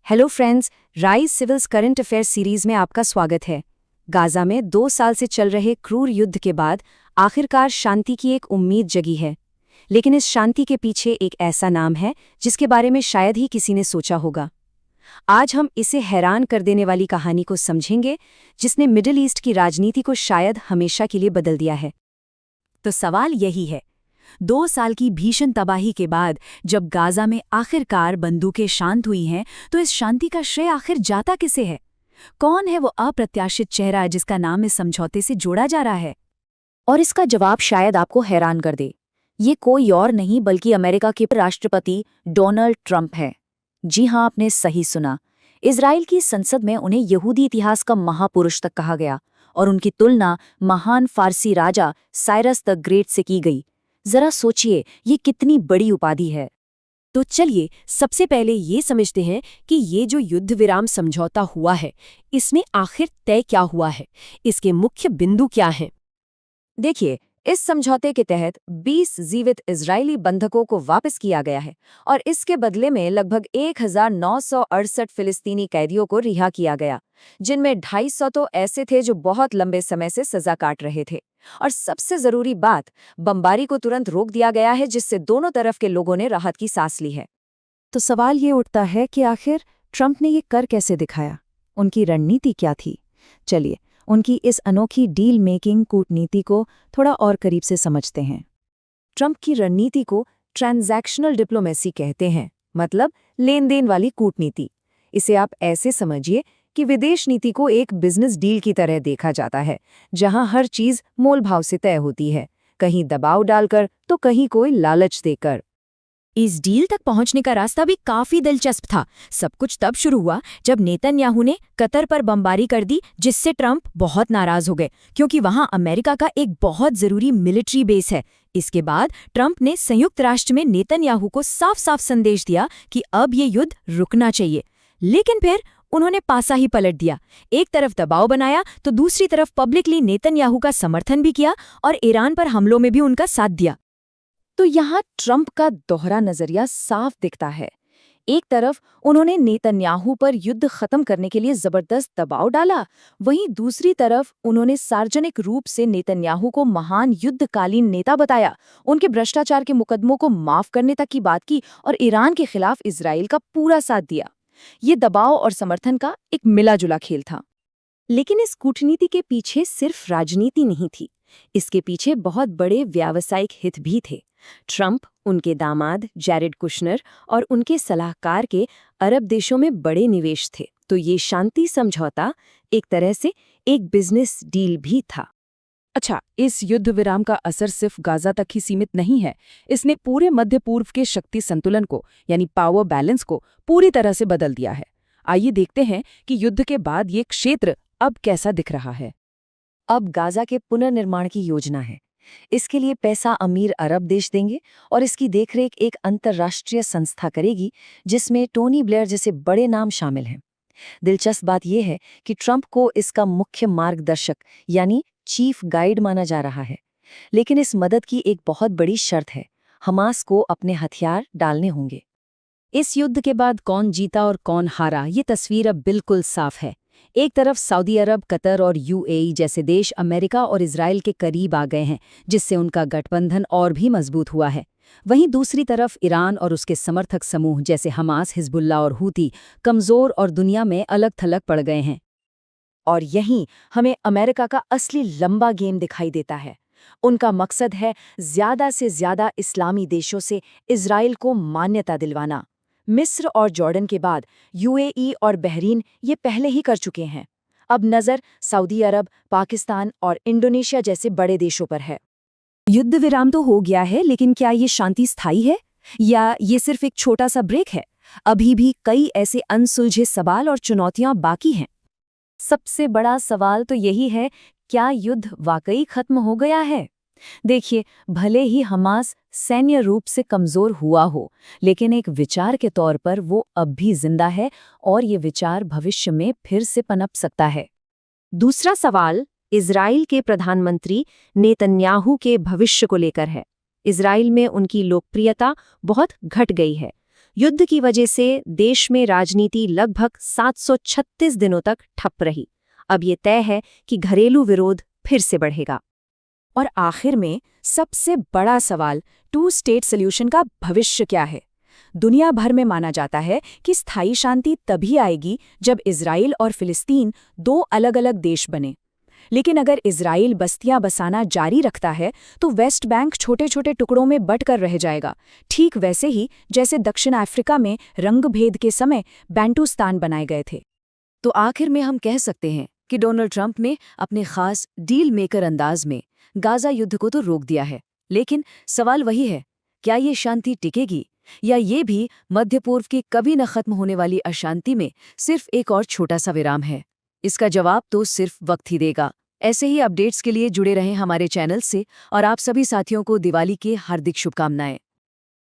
Hello friends, rise civils current affairs series में आपका स्वागत है। गाजा में 2 साल से चल रहे क्रूर युद्ध के बाद आखिरकार शांति की एक उम्मीद जगी है। लेकिन इस शांति के पीछे एक ऐसा नाम है जिसके बारे में शायद ही किसी ने सोचा होगा। आज हम इसे हैरान कर देने वाली कहानी को समझेंगे जिसने मिडिल ईस्ट की राजनीति को शायद हमेशा के लिए बदल दिया है। तो सवाल यही है, 2 साल की भीषण तबाही के बाद जब गाजा में आखिरकार बंदूकें शांत हुई हैं, तो इस शांति का श्रेय आखिर जाता किसे है? कौन है वो अप्रत्याशित चेहरा जिसका नाम इस समझौते से जोड़ा जा रहा है? और इसका जवाब शायद आपको हैरान कर दे। ये कोई और नहीं बल्कि अमेरिका के राष्ट्रपति डोनाल्ड ट्रंप है। जी हाँ, आपने सही सुना। इजराइल की संसद में उन्हें यहूदी इतिहास का महापुरुष तक कहा गया और उनकी तुलना महान फारसी राजा साइरस द ग्रेट से की गई। जरा सोचिए, ये कितनी बड़ी उपाधि है। तो चलिए सबसे पहले ये समझते हैं कि ये जो युद्ध विराम समझौता हुआ है, इसमें आखिर तय क्या हुआ है, इसके मुख्य बिंदु क्या हैं? देखिए, इस समझौते के तहत 20 जीवित इजरायली बंधकों को वापस किया गया है और इसके बदले में लगभग 1968 फिलिस्तीनी कैदियों को रिहा किया गया, जिनमें 250 तो ऐसे थे जो बहुत लंबे समय से सजा काट रहे थे। और सबसे जरूरी बात, बमबारी को तुरंत रोक दिया गया है, जिससे दोनों तरफ के लोगों ने राहत की सांस ली है। तो सवाल ये उठता है कि आखिर ट्रंप ने ये कर कैसे दिखाया? उनकी रणनीति क्या थी? चलिए, उनकी इस अनोखी डील मेकिंग कूटनीति को थोड़ा और करीब से समझते हैं। ट्रंप की रणनीति को ट्रांजैक्शनल डिप्लोमेसी कहते हैं, मतलब लेन देन वाली कूटनीति। इसे आप ऐसे समझिए कि विदेश नीति को एक बिजनेस डील की तरह देखा जाता है, जहां हर चीज मोल भाव से तय होती है, कहीं दबाव डालकर तो कहीं कोई लालच देकर। इस डील तक पहुंचने का रास्ता भी काफी दिलचस्प था। सब कुछ तब शुरू हुआ जब नेतन्याहू ने कतर पर बमबारी कर दी, जिससे ट्रंप बहुत नाराज हो गए, क्योंकि वहां अमेरिका का एक बहुत जरूरी मिलिट्री बेस है। इसके बाद ट्रंप ने संयुक्त राष्ट्र में नेतन्याहू को साफ साफ संदेश दिया कि अब ये युद्ध रुकना चाहिए। लेकिन फिर उन्होंने पासा ही पलट दिया। एक तरफ दबाव बनाया तो दूसरी तरफ पब्लिकली नेतन्याहू का समर्थन भी किया और ईरान पर हमलों में भी उनका साथ दिया। तो यहाँ ट्रंप का दोहरा नजरिया साफ दिखता है। एक तरफ उन्होंने नेतन्याहू पर युद्ध खत्म करने के लिए जबरदस्त दबाव डाला, वहीं दूसरी तरफ उन्होंने सार्वजनिक रूप से नेतन्याहू को महान युद्धकालीन नेता बताया, उनके भ्रष्टाचार के मुकदमों को माफ करने तक की बात की और ईरान के खिलाफ इजराइल का पूरा साथ दिया। ये दबाव और समर्थन का एक मिला-जुला खेल था। लेकिन इस कूटनीति के पीछे सिर्फ राजनीति नहीं थी, इसके पीछे बहुत बड़े व्यावसायिक हित भी थे। ट्रंप, उनके दामाद जैरेड कुशनर और उनके सलाहकार के अरब देशों में बड़े निवेश थे, तो ये शांति समझौता एक तरह से एक बिजनेस डील भी था। अच्छा, इस युद्ध विराम का असर सिर्फ गाजा तक ही सीमित नहीं है। इसने पूरे मध्य पूर्व के शक्ति संतुलन को, यानी पावर बैलेंस को, पूरी तरह से बदल दिया है। आइए देखते हैं कि युद्ध के बाद ये क्षेत्र अब कैसा दिख रहा है। अब गाजा के पुनर्निर्माण की योजना है। इसके लिए पैसा अमीर अरब देश देंगे और इसकी देखरेख एक अंतर्राष्ट्रीय संस्था करेगी, जिसमें टोनी ब्लेयर जैसे बड़े नाम शामिल हैं। दिलचस्प बात यह है कि ट्रंप को इसका मुख्य मार्गदर्शक यानी चीफ गाइड माना जा रहा है। लेकिन इस मदद की एक बहुत बड़ी शर्त है, हमास को अपने हथियार डालने होंगे। इस युद्ध के बाद कौन जीता और कौन हारा, ये तस्वीर अब बिल्कुल साफ है। एक तरफ सऊदी अरब, कतर और यूएई जैसे देश अमेरिका और इजराइल के करीब आ गए हैं, जिससे उनका गठबंधन और भी मजबूत हुआ है। वहीं दूसरी तरफ ईरान और उसके समर्थक समूह जैसे हमास, हिजबुल्लाह और हूती कमजोर और दुनिया में अलग थलग पड़ गए हैं। और यहीं हमें अमेरिका का असली लंबा गेम दिखाई देता है। उनका मकसद है ज्यादा से ज्यादा इस्लामी देशों से इजराइल को मान्यता दिलवाना। मिस्र और जॉर्डन के बाद यूएई और बहरीन ये पहले ही कर चुके हैं। अब नज़र सऊदी अरब, पाकिस्तान और इंडोनेशिया जैसे बड़े देशों पर है। युद्ध विराम तो हो गया है, लेकिन क्या ये शांति स्थायी है या ये सिर्फ एक छोटा सा ब्रेक है? अभी भी कई ऐसे अनसुलझे सवाल और चुनौतियां बाकी हैं। सबसे बड़ा सवाल तो यही है, क्या युद्ध वाकई खत्म हो गया है? देखिए, भले ही हमास सैन्य रूप से कमजोर हुआ हो, लेकिन एक विचार के तौर पर वो अब भी जिंदा है और ये विचार भविष्य में फिर से पनप सकता है। दूसरा सवाल इजराइल के प्रधानमंत्री नेतन्याहू के भविष्य को लेकर है। इजराइल में उनकी लोकप्रियता बहुत घट गई है। युद्ध की वजह से देश में राजनीति लगभग 736 दिनों तक ठप रही। अब ये तय है कि घरेलू विरोध फिर से बढ़ेगा। और आखिर में सबसे बड़ा सवाल, टू स्टेट सॉल्यूशन का भविष्य क्या है? दुनिया भर में माना जाता है कि स्थायी शांति तभी आएगी जब इजराइल और फिलिस्तीन दो अलग-अलग देश बने। लेकिन अगर इजराइल बस्तियां बसाना जारी रखता है तो वेस्ट बैंक छोटे-छोटे टुकड़ों में बंटकर रह जाएगा, ठीक वैसे ही जैसे दक्षिण अफ्रीका में रंगभेद के समय बैंटूस्तान बनाए गए थे। तो आखिर में हम कह सकते हैं कि डोनाल्ड ट्रंप ने अपने खास डील मेकर अंदाज में गाजा युद्ध को तो रोक दिया है, लेकिन सवाल वही है, क्या ये शांति टिकेगी या ये भी मध्य पूर्व की कभी न खत्म होने वाली अशांति में सिर्फ एक और छोटा सा विराम है? इसका जवाब तो सिर्फ वक्त ही देगा। ऐसे ही अपडेट्स के लिए जुड़े रहें हमारे चैनल से और आप सभी साथियों को दिवाली की हार्दिक शुभकामनाएं।